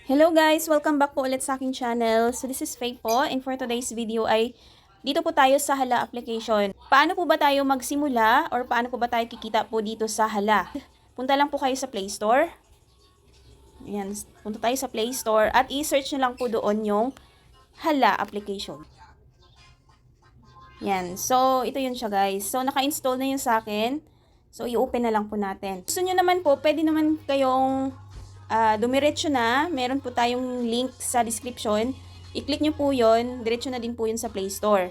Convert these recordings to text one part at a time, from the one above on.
Hello guys! Welcome back po ulit sa aking channel. So this is Faye po, and for today's video ay dito po tayo sa Hala application. Paano po ba tayo magsimula or paano po ba tayo kikita po dito sa Hala? Punta lang po kayo sa Play Store. Ayan, punta tayo sa Play Store at i-search nyo lang po doon yung Hala application. Yan, so ito yun siya guys. So naka-install na yun sa akin. So i-open na lang po natin. Gusto nyo naman po, pwede naman kayong dumiretso na, meron po tayong link sa description. I-click nyo po yun, diretso na din po yun sa Play Store.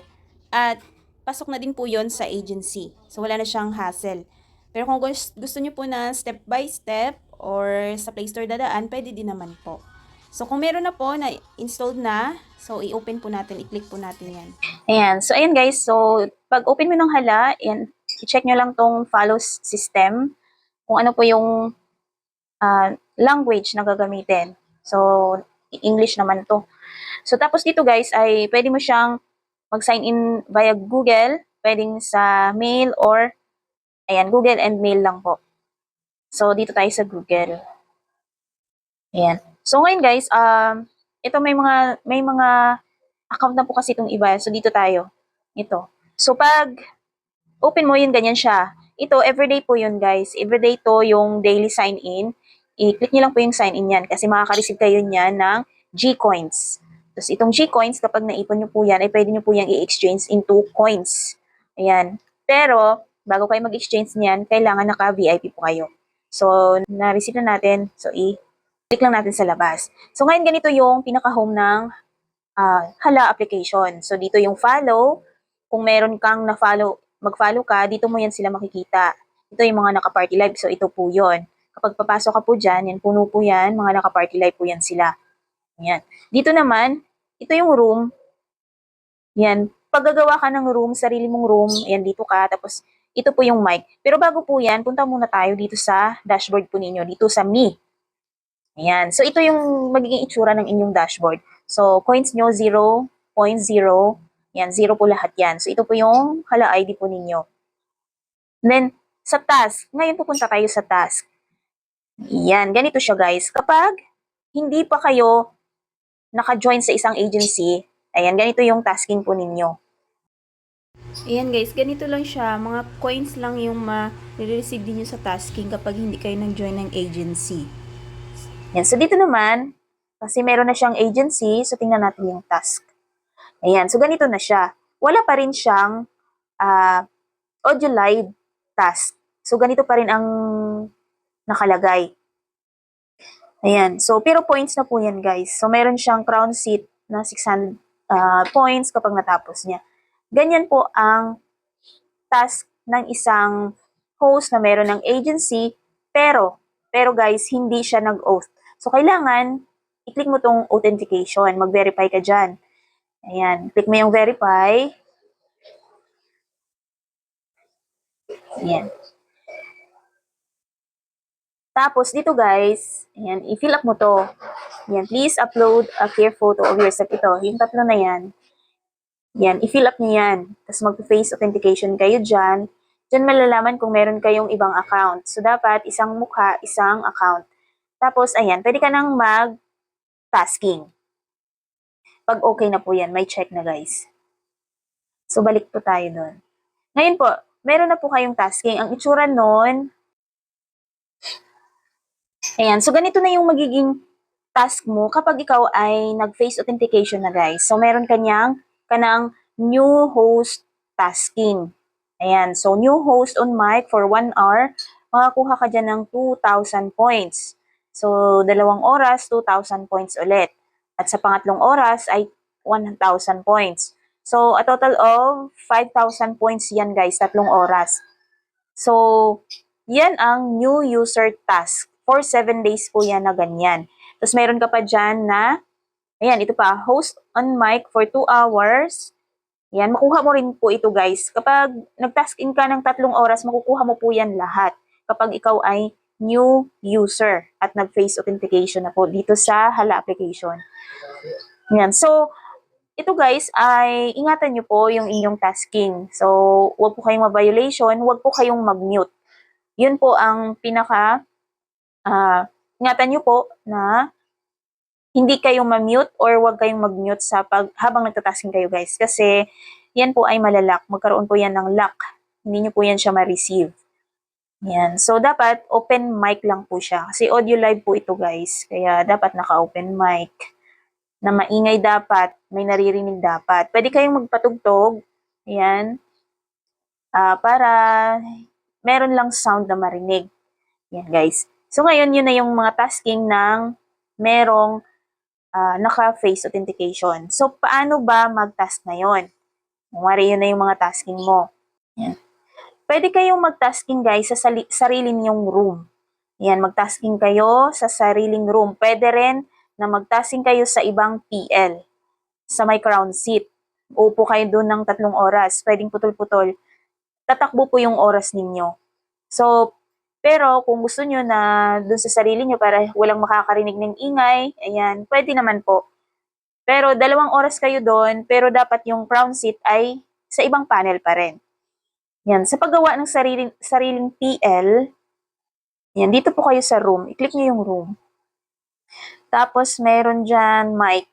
At pasok na din po yun sa agency. So wala na siyang hassle. Pero kung gusto nyo po na step by step or sa Play Store dadaan, pwede din naman po. So kung meron na po na installed na, so i-open po natin, i-click po natin yan. Ayan. So, ayan guys. So, pag open mo ng Hala, ayan, i-check nyo lang tong follow system. Kung ano po yung language na gagamitin. So, English naman to. So, tapos dito guys, ay pwede mo siyang mag-sign in via Google. Pwedeng sa mail or, ayan, Google and mail lang po. So, dito tayo sa Google. Ayan. So, ngayon guys, ito may mga account na po kasi itong iba. So, dito tayo. Ito. So, pag open mo yun, ganyan siya. Ito, everyday po yun, guys. Everyday to yung daily sign-in. I-click nyo lang po yung sign-in yan kasi makaka-receive kayo niyan ng G-Coins. Tapos, itong G-Coins, kapag naipon nyo po yan, ay pwede nyo po yung i-exchange into coins. Ayan. Pero, bago kayo mag-exchange niyan, kailangan naka-VIP po kayo. So, na-receive na natin. So, i-click lang natin sa labas. So, ngayon ganito yung pinaka-home ng Hala application. So, dito yung follow. Kung meron kang na-follow, mag-follow ka, dito mo yan sila makikita. Ito yung mga naka-party live. So, ito po yun. Kapag papasok ka po dyan, yan, puno po yan, mga naka-party live po yan sila. Yan. Dito naman, ito yung room. Yan. Pag gagawa ka ng room, sarili mong room, yan, dito ka. Tapos, ito po yung mic. Pero bago po yan, punta muna tayo dito sa dashboard po ninyo, dito sa Me. Ayan. So, ito yung magiging itsura ng inyong dashboard. So, coins nyo, 0.0. Yan, 0 po lahat yan. So, ito po yung Hala ID po ninyo. Then, sa task. Ngayon pupunta tayo sa task. Yan, ganito siya guys. Kapag hindi pa kayo naka-join sa isang agency, ayan, ganito yung tasking po ninyo. Ayan guys, ganito lang siya. Mga coins lang yung ma-receive din nyo sa tasking kapag hindi kayo nag-join ng agency. Yan, so dito naman, kasi meron na siyang agency, so tingnan natin yung task. Ayan, so ganito na siya. Wala pa rin siyang audio live task. So ganito pa rin ang nakalagay. Ayan, so pero points na po yan guys. So meron siyang crown seat na 600 points kapag natapos niya. Ganyan po ang task ng isang host na meron ng agency, pero guys, hindi siya nag-oath. So, kailangan, i-click mo tong authentication. Mag-verify ka dyan. Ayan, click mo yung verify. Ayan. Tapos, dito guys, ayan, i-fill up mo to. Ayan, please upload a clear photo of yourself. Ito, yung tatlo na yan. Yan, i-fill up niyo yan. Tapos mag-face authentication kayo dyan. Diyan malalaman kung meron kayong ibang account. So, dapat isang mukha, isang account. Tapos, ayan, pwede ka nang mag-tasking. Pag okay na po yan, may check na guys. So, balik po tayo doon. Ngayon po, meron na po kayong tasking. Ang itsura nun, ayan, so ganito na yung magiging task mo kapag ikaw ay nag-face authentication na guys. So, meron kanang new host tasking. Ayan, so new host on mic for 1 hour, makakuha ka dyan ng 2,000 points. So, 2 oras, 2,000 points ulit. At sa pangatlong oras ay 1,000 points. So, a total of 5,000 points yan guys, 3 oras. So, yan ang new user task. For 7 days po yan na ganyan. Tapos meron ka pa dyan na, ayan, ito pa, host on mic for 2 hours. Yan, makuha mo rin po ito guys. Kapag nag-task in ka ng 3 oras, makukuha mo po yan lahat. Kapag ikaw ay new user at nag-face authentication na po dito sa Hala application. Yan, so, ito guys ay ingatan nyo po yung inyong tasking. So, huwag po kayong ma-violation, huwag po kayong mag-mute. Yun po ang ingatan nyo po na hindi kayo ma-mute or wag kayong mag-mute sa habang nagtatasking kayo guys. Kasi yan po ay malalock. Magkaroon po yan ng lock. Hindi nyo po yan siya ma-receive. Yan. So, dapat open mic lang po siya. Kasi audio live po ito guys. Kaya dapat naka-open mic. Na maingay dapat. May naririnig dapat. Pwede kayong magpatugtog. Yan. Para meron lang sound na marinig. Yan guys. So, ngayon yun na yung mga tasking ng merong naka-face authentication. So, paano ba mag-task ngayon? Kung yun na yung mga tasking mo. Yan. Pwede kayong mag-tasking guys sa sarili niyong room. Yan, mag-tasking kayo sa sariling room. Pwede rin na mag-tasking kayo sa ibang PL, sa may crown seat. Upo kayo doon ng 3 oras. Pwedeng putol-putol. Tatakbo po yung oras ninyo. So, pero kung gusto nyo na doon sa sarili nyo para walang makakarinig ng ingay, ayan, pwede naman po. Pero 2 oras kayo doon, pero dapat yung crown seat ay sa ibang panel pa rin. Yan, sa paggawa ng sariling PL, yan, dito po kayo sa room. I-click nyo yung room. Tapos, meron dyan mic.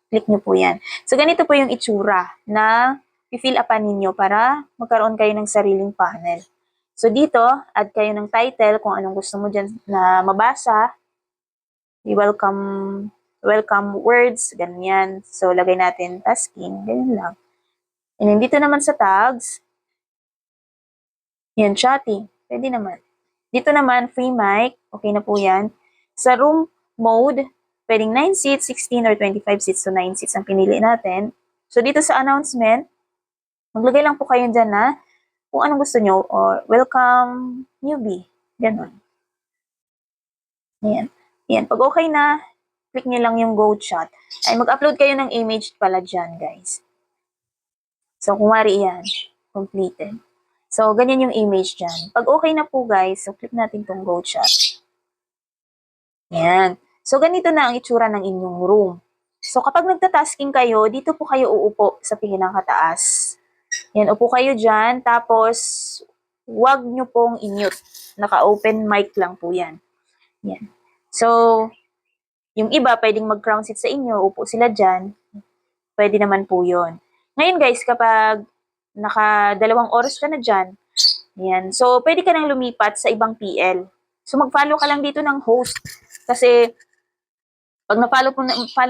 Click nyo po yan. So, ganito po yung itsura na i-fill upan ninyo para magkaroon kayo ng sariling panel. So, dito, add kayo ng title kung anong gusto mo dyan na mabasa. Welcome words, ganyan. So, lagay natin tasking, ganyan lang. And then, dito naman sa tags, yan, chatting. Pwede naman. Dito naman, free mic. Okay na po yan. Sa room mode, pwedeng 9 seats, 16, or 25 seats. So, 9 seats ang pinili natin. So, dito sa announcement, maglagay lang po kayo dyan na kung anong gusto nyo. Or, welcome newbie. Ganon. Yan. Yan. Pag okay na, click nyo lang yung go chat. Ay, mag-upload kayo ng image pala dyan, guys. So, kumari yan. Completed. So, ganyan yung image dyan. Pag okay na po guys, so click natin tong go chat. Yan. So, ganito na ang itsura ng inyong room. So, kapag nagtatasking kayo, dito po kayo uupo sa pinakataas. Yan, upo kayo dyan. Tapos, wag nyo pong i-mute. Naka-open mic lang po yan. Yan. So, yung iba, pwedeng mag-crown seat sa inyo, upo sila dyan. Pwede naman po yun. Ngayon guys, kapag naka 2 oras ka na dyan, yan. So, pwede ka nang lumipat sa ibang PL. So, mag-follow ka lang dito ng host. Kasi, pag follow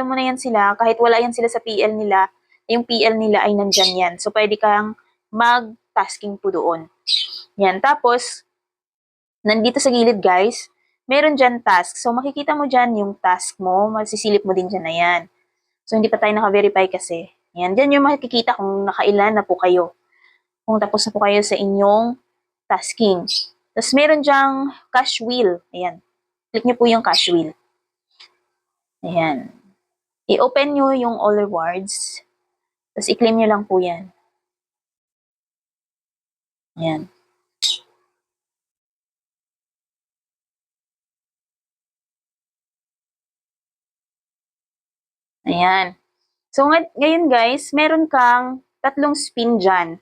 mo na yan sila, kahit wala yan sila sa PL nila, yung PL nila ay nandyan yan. So, pwede kang mag-tasking po doon. Yan. Tapos, nandito sa gilid guys, meron dyan task. So, makikita mo dyan yung task mo, masisilip mo din dyan na yan. So, hindi pa tayo naka-verify kasi. Yan. Dyan yung makikita kung nakailan na po kayo. Kung tapos na po kayo sa inyong tasking. Tapos meron dyang cash wheel. Ayan. Click nyo po yung cash wheel. Ayan. I-open nyo yung all rewards. Tapos i-claim nyo lang po yan. Ayan. Ayan. So ngayon guys, meron kang 3 spin dyan.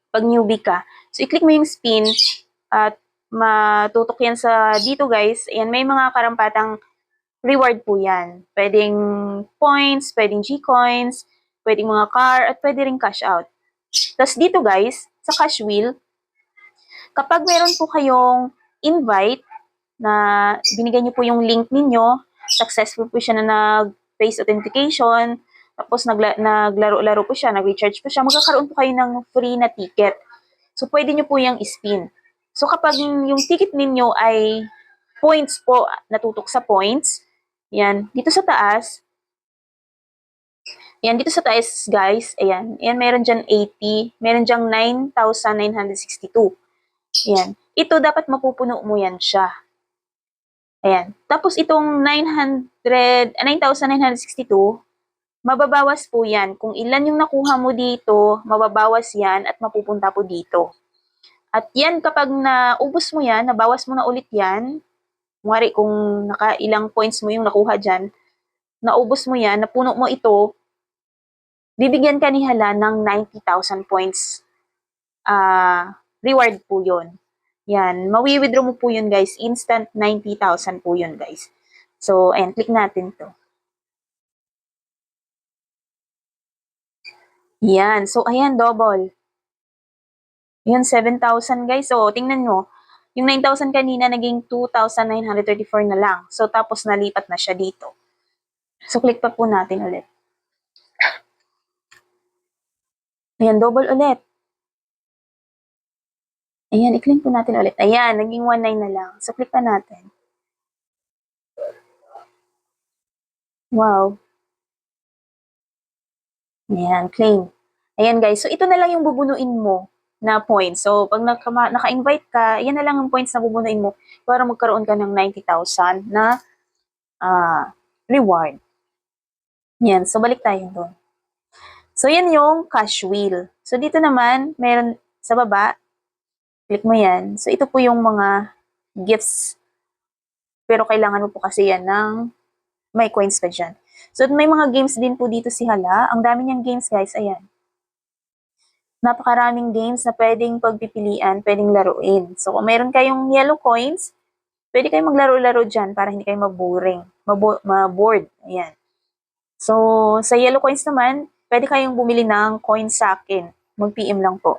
Pag newbie ka. So i-click mo yung spin at matutok yan sa dito guys. Ayan, may mga karampatang reward po yan. Pwedeng points, pwedeng G-coins, pwedeng mga car, at pwede rin cash out. Tapos dito guys, sa cash wheel, kapag meron po kayong invite na binigay niyo po yung link ninyo, successful po siya na nag-face authentication, tapos naglaro-laro po siya, nag-recharge po siya, magkakaroon po kayo ng free na ticket. So, pwede nyo po yung spin. So, kapag yung ticket ninyo ay points po, natutok sa points, yan, dito sa taas, guys, ayan, meron dyan 80, meron dyan 9,962. Ayan, ito dapat mapupuno mo yan siya. Ayan, tapos itong 9,962, mababawas po yan. Kung ilan yung nakuha mo dito, mababawas yan at mapupunta po dito. At yan, kapag naubos mo yan, nabawas mo na ulit yan, kunwari kung ilang points mo yung nakuha dyan, naubos mo yan, napuno mo ito, bibigyan ka ni Hala ng 90,000 points. Reward po yun. Yan, mawi-withdraw mo po yun guys. Instant 90,000 po yun guys. So, ayan, click natin to. Yan. So, ayan, double. Yan, 7,000 guys. So, tingnan mo. Yung 9,000 kanina, naging 2,934 na lang. So, tapos nalipat na siya dito. So, click pa po natin ulit. Ayan, double ulit. Ayan, i-click po natin ulit. Ayan, naging 1,900 na lang. So, click pa natin. Wow. Ayan, claim. Ayan guys, so ito na lang yung bubunuin mo na points. So, pag naka-invite ka, yan na lang yung points na bubunuin mo para magkaroon ka ng 90,000 na reward. Yan, so balik tayo doon. So, yan yung cash wheel. So, dito naman, meron sa baba, click mo yan. So, ito po yung mga gifts. Pero kailangan mo po kasi yan ng may coins ka dyan. So, may mga games din po dito si Hala. Ang dami niyang games, guys. Ayan. Napakaraming games na pwedeng pagpipilian, pwedeng laruin. So, kung meron kayong yellow coins, pwede kayong maglaro-laro dyan para hindi kayo maboring, maboard. Ayan. So, sa yellow coins naman, pwede kayong bumili ng coins sa akin. Mag-PM lang po.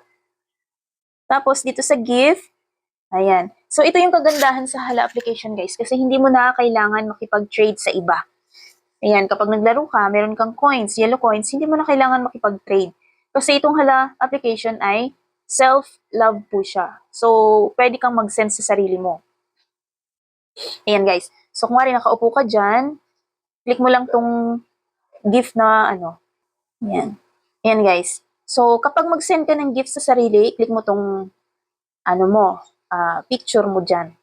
Tapos, dito sa gift, ayan. So, ito yung kagandahan sa Hala application, guys, kasi hindi mo na kailangan makipag-trade sa iba. Ayan, kapag naglaro ka, meron kang coins, yellow coins, hindi mo na kailangan makipag-trade. Kasi itong Hala application ay self-love po siya. So, pwede kang mag-send sa sarili mo. Ayan guys. So, kung wari nakaupo ka dyan, click mo lang tong gift na Ayan. Ayan guys. So, kapag mag-send ka ng gift sa sarili, click mo tong picture mo dyan.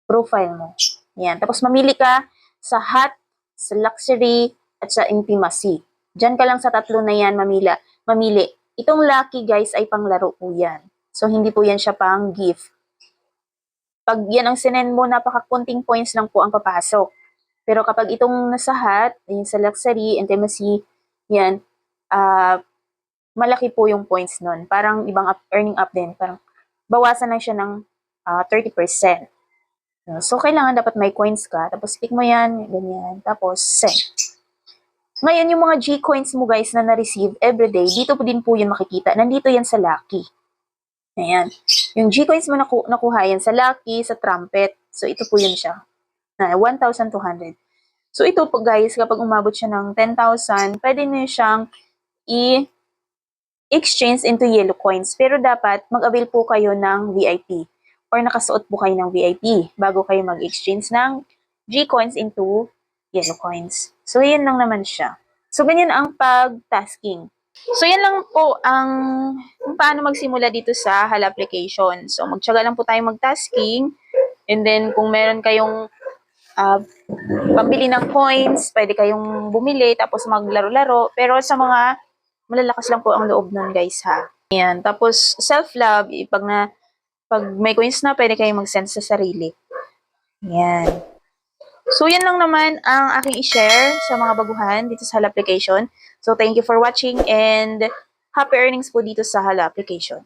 Profile mo. Ayan. Tapos, mamili ka sa hot, sa luxury, at sa intimacy. Diyan ka lang sa tatlo na yan mamili. Itong lucky guys ay panglaro po yan. So, hindi po yan siya pang gift. Pag yan ang sinend mo, napakakunting points lang po ang papasok. Pero kapag itong nasa hot, yung sa luxury, intimacy, yan, malaki po yung points nun. Parang ibang earning up din. Parang bawasan lang siya ng 30%. So, kailangan dapat may coins ka. Tapos, pick mo yan, ganyan. Tapos, send. Ngayon, yung mga G-coins mo guys na na-receive everyday, dito po din po yun makikita. Nandito yan sa Lucky. Ayan. Yung G-coins mo nakuha yan sa Lucky, sa Trumpet. So, ito po yun siya. 1,200. So, ito po guys, kapag umabot siya ng 10,000, pwede nyo siyang i-exchange into yellow coins. Pero dapat mag-avail po kayo ng VIP or nakasuot po kayo ng VIP bago kayo mag-exchange ng G-coins into yellow coins. So, yan lang naman siya. So, ganyan ang pag-tasking. So, yan lang po ang kung paano magsimula dito sa Hala application. So, magtyaga lang po tayo mag-tasking. And then, kung meron kayong pambili ng coins, pwede kayong bumili, tapos maglaro-laro. Pero sa mga malalakas lang po ang loob nun, guys, ha. Ayan. Tapos, self-love, pag may coins na, pwede kayong mag-send sa sarili. Ayan. So, yan lang naman ang aking i-share sa mga baguhan dito sa Hala application. So, thank you for watching and happy earnings po dito sa Hala application.